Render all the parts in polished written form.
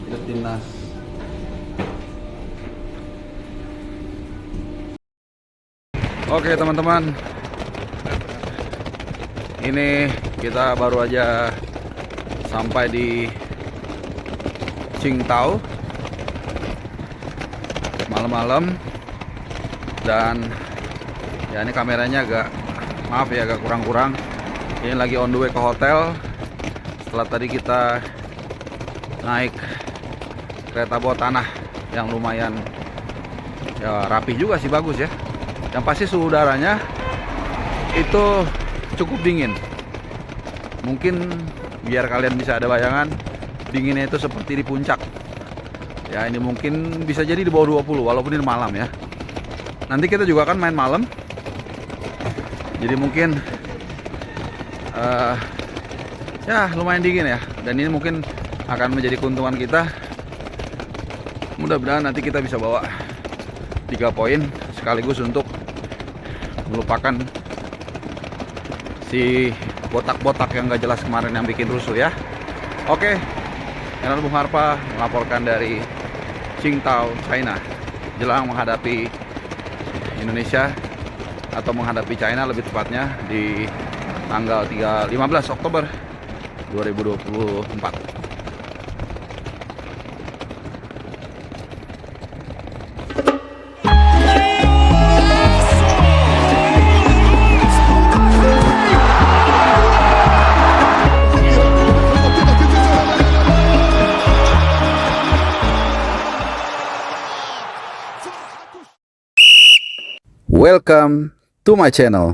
Ke timnas. Oke teman-teman, ini kita baru aja sampai di Qingdao malam-malam, dan ya ini kameranya agak, maaf ya, agak kurang-kurang. Ini lagi on the way ke hotel setelah tadi kita naik kereta bawah tanah yang lumayan ya rapi juga sih, bagus ya. Yang pasti suhu udaranya itu cukup dingin. Mungkin biar kalian bisa ada bayangan, dinginnya itu seperti di puncak. Ya ini mungkin bisa jadi di bawah 20 walaupun ini malam ya. Nanti kita juga akan main malam. Jadi mungkin ya lumayan dingin ya. Dan ini mungkin akan menjadi keuntungan kita. Mudah-mudahan nanti kita bisa bawa 3 poin sekaligus untuk melupakan si botak-botak yang gak jelas kemarin yang bikin rusuh ya. Oke, Channel Bung Harpa melaporkan dari Qingdao, China, jelang menghadapi Indonesia atau menghadapi China lebih tepatnya di tanggal 15 Oktober 2024. Welcome to my channel.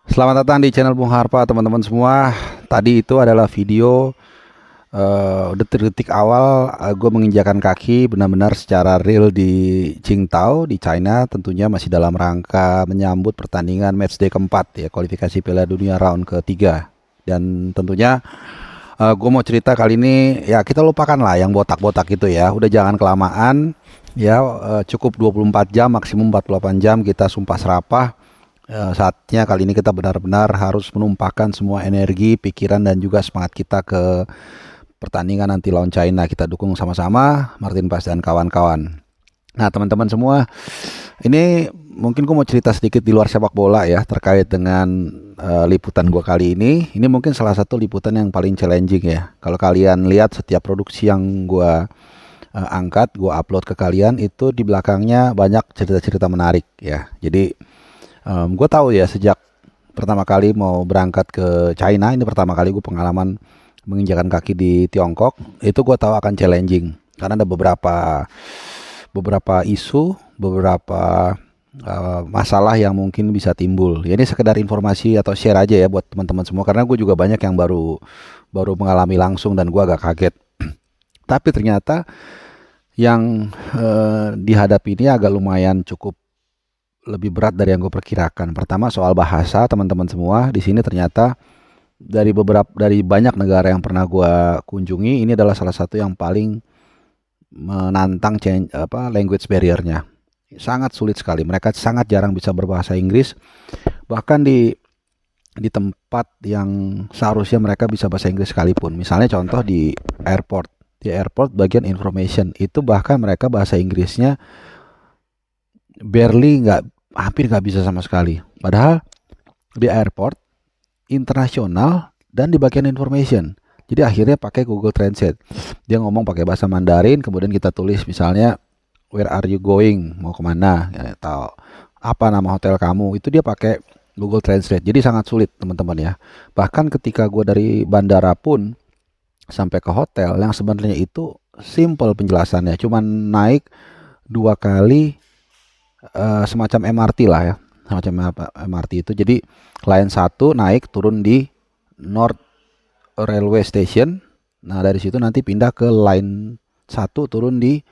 Selamat datang di channel Bung Harpa teman-teman semua. Tadi itu adalah video detik-detik awal gue menginjakan kaki benar-benar secara real di Qingdao di China, tentunya masih dalam rangka menyambut pertandingan matchday keempat ya, kualifikasi Piala Dunia round ketiga. Dan tentunya gue mau cerita kali ini ya, kita lupakan lah yang botak-botak itu ya, udah jangan kelamaan ya, cukup 24 jam maksimum 48 jam kita sumpah serapah. Saatnya kali ini kita benar-benar harus menumpahkan semua energi, pikiran dan juga semangat kita ke pertandingan nanti lawan China. Kita dukung sama-sama Martin Paes dan kawan-kawan. Nah teman-teman semua, ini mungkin gue mau cerita sedikit di luar sepak bola ya, terkait dengan liputan gue kali ini. Ini mungkin salah satu liputan yang paling challenging ya. Kalau kalian lihat setiap produksi yang gue angkat, gue upload ke kalian, itu di belakangnya banyak cerita-cerita menarik ya. Jadi gue tahu ya, sejak pertama kali mau berangkat ke China, ini pertama kali gue pengalaman menginjakan kaki di Tiongkok, itu gue tahu akan challenging karena ada beberapa isu, beberapa masalah yang mungkin bisa timbul. Ya, ini sekedar informasi atau share aja ya buat teman-teman semua, karena gue juga banyak yang baru mengalami langsung dan gue agak kaget. Tapi ternyata yang dihadapi ini agak lumayan cukup lebih berat dari yang gue perkirakan. Pertama soal bahasa, teman-teman semua. Di sini ternyata dari banyak negara yang pernah gue kunjungi, ini adalah salah satu yang paling menantang language barrier-nya. Sangat sulit sekali. Mereka sangat jarang bisa berbahasa Inggris. Bahkan di tempat yang seharusnya mereka bisa bahasa Inggris sekalipun. Misalnya contoh di airport. Di airport bagian information itu bahkan mereka bahasa Inggrisnya hampir nggak bisa sama sekali. Padahal di airport internasional dan di bagian information. Jadi akhirnya pakai Google Translate. Dia ngomong pakai bahasa Mandarin, kemudian kita tulis misalnya where are you going, mau kemana, ya, atau apa nama hotel kamu, itu dia pakai Google Translate. Jadi sangat sulit teman-teman ya. Bahkan ketika gue dari bandara pun sampai ke hotel, yang sebenarnya itu simple penjelasannya, cuman naik 2 kali semacam MRT lah ya, semacam MRT itu. Jadi line 1 naik turun di North Railway Station. Nah dari situ nanti pindah ke line 1 turun di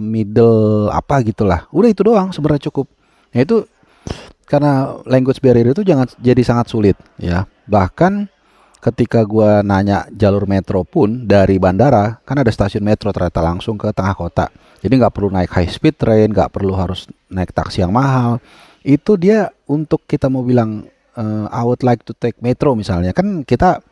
middle apa gitulah. Udah itu doang sebenarnya cukup. Nah itu karena language barrier itu jadi sangat sulit ya. Bahkan ketika gua nanya jalur metro pun dari bandara, kan ada stasiun metro ternyata langsung ke tengah kota. Jadi nggak perlu naik high speed train, nggak perlu harus naik taksi yang mahal. Itu dia untuk kita mau bilang I would like to take metro misalnya, kan kita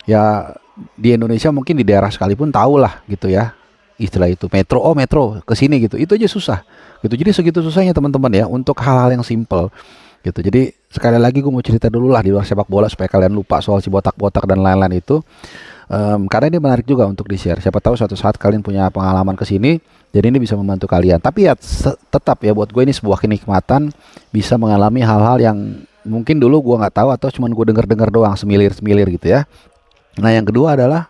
ya di Indonesia mungkin di daerah sekalipun tahu lah gitu ya istilah itu metro, oh metro ke sini gitu, itu aja susah gitu. Jadi segitu susahnya teman-teman ya untuk hal-hal yang simple gitu. Jadi sekali lagi gue mau cerita dulu lah di luar sepak bola supaya kalian lupa soal si botak-botak dan lain-lain itu. Karena ini menarik juga untuk di-share. Siapa tahu suatu saat kalian punya pengalaman ke sini, jadi ini bisa membantu kalian. Tapi ya tetap ya buat gue ini sebuah kenikmatan bisa mengalami hal-hal yang mungkin dulu gue nggak tahu atau cuman gue denger-dengar doang semilir-semilir gitu ya. Nah yang kedua adalah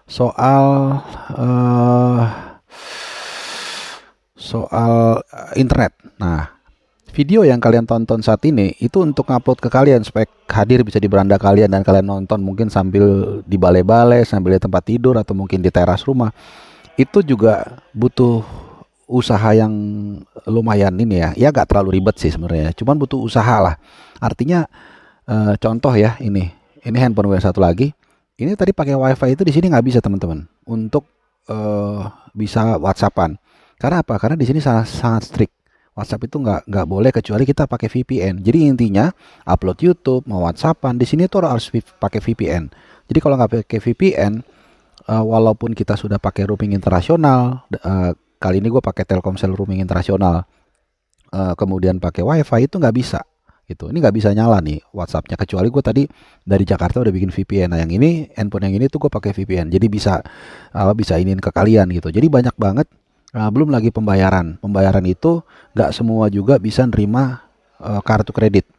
soal internet. Nah, video yang kalian tonton saat ini itu untuk ngupload ke kalian supaya hadir bisa di beranda kalian dan kalian nonton mungkin sambil di balai-balai, sambil di tempat tidur atau mungkin di teras rumah. Itu juga butuh usaha yang lumayan ini ya. Ya gak terlalu ribet sih sebenarnya. Cuman butuh usaha lah. Artinya contoh ya ini handphone gue satu lagi. Ini tadi pakai WiFi itu di sini nggak bisa teman-teman untuk bisa WhatsAppan. Karena apa? Karena di sini sangat strict. WhatsApp itu nggak boleh kecuali kita pakai VPN. Jadi intinya upload YouTube mau WhatsAppan di sini tuh harus pakai VPN. Jadi kalau nggak pakai VPN, walaupun kita sudah pakai roaming internasional, kali ini gue pakai Telkomsel roaming internasional, kemudian pakai WiFi itu nggak bisa. Gitu. Ini nggak bisa nyala nih WhatsAppnya kecuali gue tadi dari Jakarta udah bikin VPN. Nah yang ini handphone yang ini tuh gue pakai VPN. Jadi bisa iniin ke kalian gitu. Jadi banyak banget. Belum lagi pembayaran. Pembayaran itu nggak semua juga bisa nerima kartu kredit.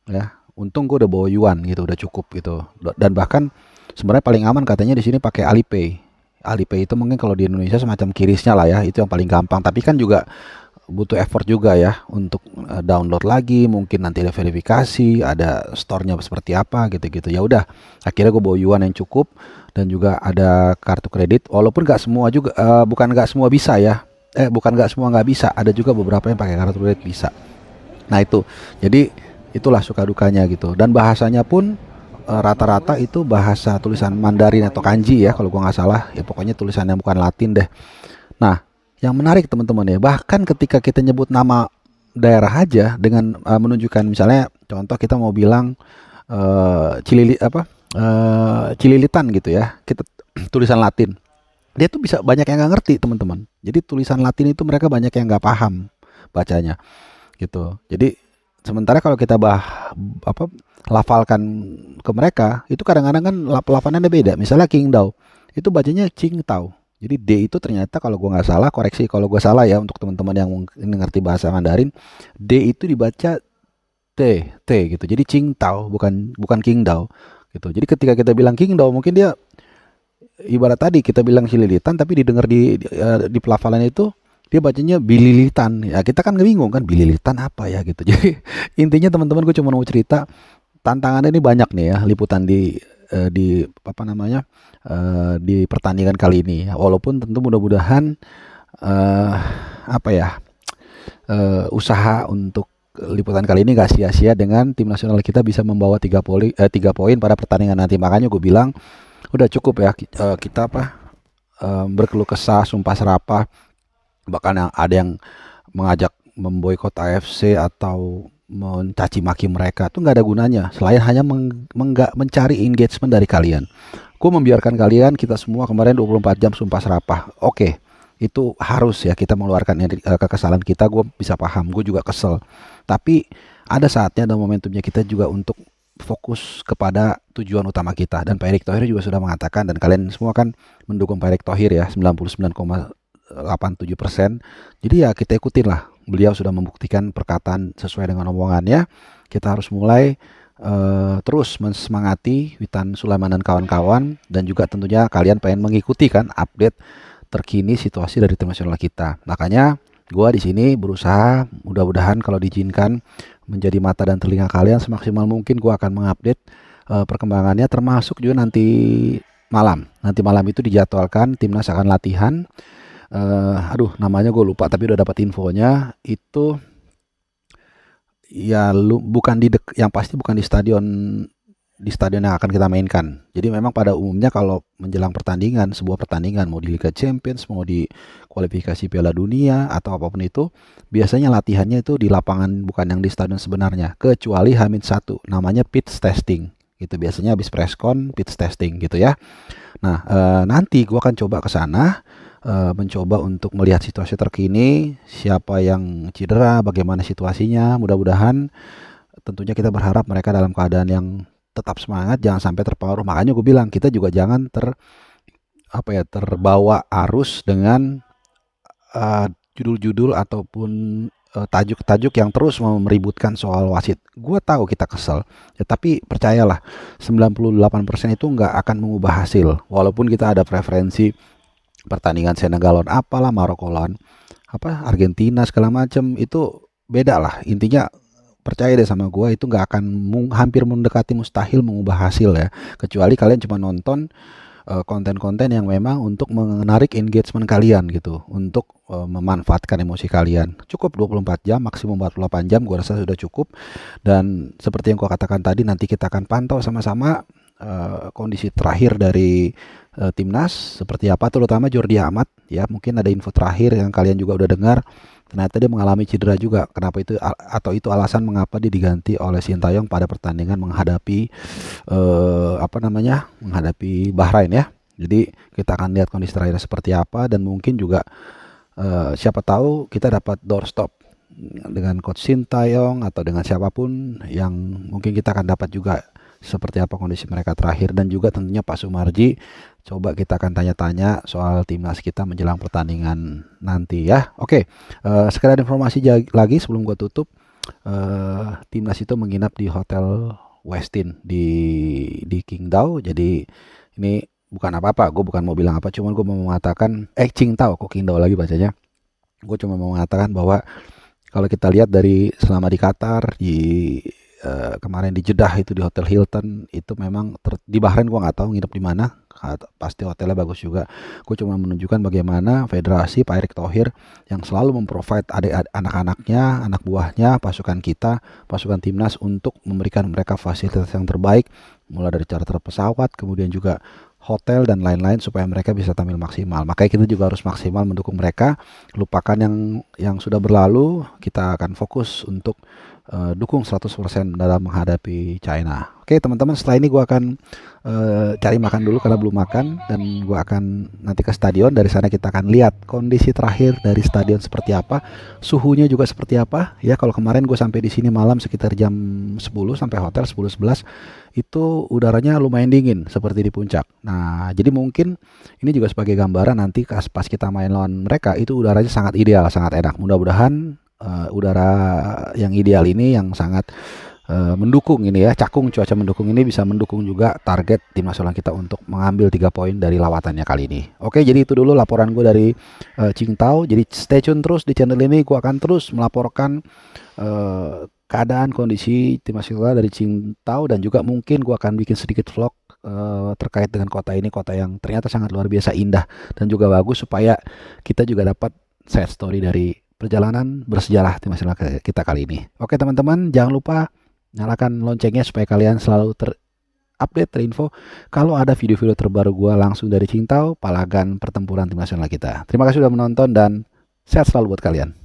Ya, untung gue udah bawa yuan gitu, udah cukup gitu. Dan bahkan sebenarnya paling aman katanya di sini pakai Alipay. Alipay itu mungkin kalau di Indonesia semacam kirisnya lah ya, itu yang paling gampang. Tapi kan juga butuh effort juga ya untuk download lagi, mungkin nanti ada verifikasi, ada store-nya seperti apa gitu-gitu. Ya udah, akhirnya gue bawa yuan yang cukup dan juga ada kartu kredit. Walaupun nggak semua juga, bukan nggak semua bisa ya. Bukan nggak semua nggak bisa, ada juga beberapa yang pakai kartu kredit bisa. Nah itu, jadi itulah suka dukanya gitu. Dan bahasanya pun rata-rata itu bahasa tulisan Mandarin atau kanji ya kalau gue nggak salah. Ya pokoknya tulisannya bukan Latin deh. Nah, yang menarik teman-teman ya, bahkan ketika kita nyebut nama daerah aja dengan menunjukkan misalnya contoh kita mau bilang Cililitan gitu ya, kita tulisan Latin, dia tuh bisa banyak yang nggak ngerti teman-teman. Jadi tulisan Latin itu mereka banyak yang nggak paham bacanya gitu. Jadi sementara kalau kita lafalkan ke mereka itu kadang-kadang kan lafalannya beda. Misalnya Qingdao itu bacanya Qingtao. Jadi D itu ternyata kalau gue nggak salah, koreksi kalau gue salah ya untuk teman-teman yang mungkin ngerti bahasa Mandarin, D itu dibaca T gitu. Jadi Qingtao bukan Qingdao gitu. Jadi ketika kita bilang Qingdao mungkin dia ibarat tadi kita bilang Cililitan tapi didengar di pelafalan itu dia bacanya Bililitan. Ya kita kan bingung kan Bililitan apa ya gitu. Jadi intinya teman-teman gue cuma mau cerita tantangannya ini banyak nih ya liputan di apa namanya di pertandingan kali ini. Walaupun tentu mudah-mudahan usaha untuk liputan kali ini gak sia-sia dengan tim nasional kita bisa membawa 3 poin pada pertandingan nanti. Makanya gue bilang udah cukup ya kita berkeluh kesah, sumpah serapah, bahkan ada yang mengajak memboikot AFC atau mencaci maki mereka tuh nggak ada gunanya selain hanya mencari engagement dari kalian. Gue membiarkan kalian kita semua kemarin 24 jam sumpah serapah. Oke, itu harus ya kita mengeluarkan kekesalan kita. Gue bisa paham, gue juga kesel. Tapi ada saatnya dan momentumnya kita juga untuk fokus kepada tujuan utama kita. Dan Pak Erick Thohir juga sudah mengatakan dan kalian semua kan mendukung Pak Erick Thohir ya 99,87%. Jadi ya kita ikutin lah. Beliau sudah membuktikan perkataan sesuai dengan omongannya. Kita harus mulai terus mensemangati Witan Sulaiman dan kawan-kawan, dan juga tentunya kalian pengen mengikuti kan update terkini situasi dari tim nasional kita. Makanya gua di sini berusaha mudah-mudahan kalau diizinkan menjadi mata dan telinga kalian semaksimal mungkin. Gua akan mengupdate perkembangannya, termasuk juga nanti malam. Nanti malam itu dijadwalkan timnas akan latihan. Namanya gue lupa tapi udah dapat infonya itu ya bukan yang pasti bukan di stadion di stadion yang akan kita mainkan. Jadi memang pada umumnya kalau menjelang pertandingan, sebuah pertandingan mau di Liga Champions, mau di kualifikasi Piala Dunia atau apapun itu, biasanya latihannya itu di lapangan bukan yang di stadion sebenarnya, kecuali H-1, namanya pitch testing. Gitu biasanya habis preskon pitch testing gitu ya. Nah, nanti gua akan coba ke sana, mencoba untuk melihat situasi terkini, siapa yang cedera, bagaimana situasinya. Mudah-mudahan tentunya kita berharap mereka dalam keadaan yang tetap semangat, jangan sampai terpengaruh. Makanya gue bilang kita juga jangan terbawa arus dengan judul-judul ataupun tajuk-tajuk yang terus meributkan soal wasit. Gue tahu kita kesel, ya, tapi percayalah 98% itu nggak akan mengubah hasil. Walaupun kita ada preferensi pertandingan Senegal lawan apalah, Maroko lawan Argentina segala macam, itu beda lah. Intinya percaya deh sama gue, itu nggak akan hampir mendekati mustahil mengubah hasil ya, kecuali kalian cuma nonton konten-konten yang memang untuk menarik engagement kalian gitu, untuk memanfaatkan emosi kalian. Cukup 24 jam, maksimum 48 jam gue rasa sudah cukup. Dan seperti yang gue katakan tadi, nanti kita akan pantau sama-sama kondisi terakhir dari timnas seperti apa, terutama Jordi Amat ya. Mungkin ada info terakhir yang kalian juga udah dengar, ternyata dia mengalami cedera juga. Kenapa itu, atau itu alasan mengapa dia diganti oleh Sintayong pada pertandingan menghadapi menghadapi Bahrain ya. Jadi kita akan lihat kondisi terakhir seperti apa, dan mungkin juga siapa tahu kita dapat doorstop dengan coach Sintayong atau dengan siapapun yang mungkin kita akan dapat juga seperti apa kondisi mereka terakhir. Dan juga tentunya Pak Sumarji, coba kita akan tanya-tanya soal timnas kita menjelang pertandingan nanti ya. Oke, sekedar informasi lagi sebelum gue tutup, timnas itu menginap di Hotel Westin di Qingdao. Jadi ini bukan apa-apa, gue bukan mau bilang apa, cuman gue mau mengatakan Qingdao, kok Qingdao lagi bacanya. Gue cuma mau mengatakan bahwa kalau kita lihat dari selama di Qatar, kemarin di Jeddah itu di Hotel Hilton, itu memang di Bahrain gue nggak tahu nginep di mana, pasti hotelnya bagus juga. Gue cuma menunjukkan bagaimana federasi Pak Erick Thohir yang selalu memprovide anak-anaknya, anak buahnya, pasukan kita, pasukan timnas, untuk memberikan mereka fasilitas yang terbaik, mulai dari charter pesawat, kemudian juga hotel dan lain-lain, supaya mereka bisa tampil maksimal. Makanya kita juga harus maksimal mendukung mereka. Lupakan yang sudah berlalu, kita akan fokus untuk dukung 100% dalam menghadapi China. Oke teman-teman, setelah ini gue akan cari makan dulu karena belum makan, dan gue akan nanti ke stadion. Dari sana kita akan lihat kondisi terakhir dari stadion seperti apa, suhunya juga seperti apa ya. Kalau kemarin gue sampai di sini malam sekitar jam 10, sampai hotel 10-11, itu udaranya lumayan dingin seperti di puncak. Nah, jadi mungkin ini juga sebagai gambaran nanti pas kita main lawan mereka, itu udaranya sangat ideal, sangat enak. Mudah-mudahan udara yang ideal ini, yang sangat mendukung ini ya, cakung cuaca mendukung ini, bisa mendukung juga target tim nasional kita untuk mengambil 3 poin dari lawatannya kali ini. Oke, jadi itu dulu laporan gue dari Qingdao. Jadi stay tune terus di channel ini, gue akan terus melaporkan keadaan kondisi tim nasional dari Qingdao, dan juga mungkin gue akan bikin sedikit vlog terkait dengan kota ini, kota yang ternyata sangat luar biasa indah dan juga bagus, supaya kita juga dapat share story dari perjalanan bersejarah tim nasional kita kali ini. Oke teman-teman, jangan lupa nyalakan loncengnya supaya kalian selalu terupdate, terinfo kalau ada video-video terbaru gue langsung dari Qingdao, palagan pertempuran tim nasional kita. Terima kasih sudah menonton, dan sehat selalu buat kalian.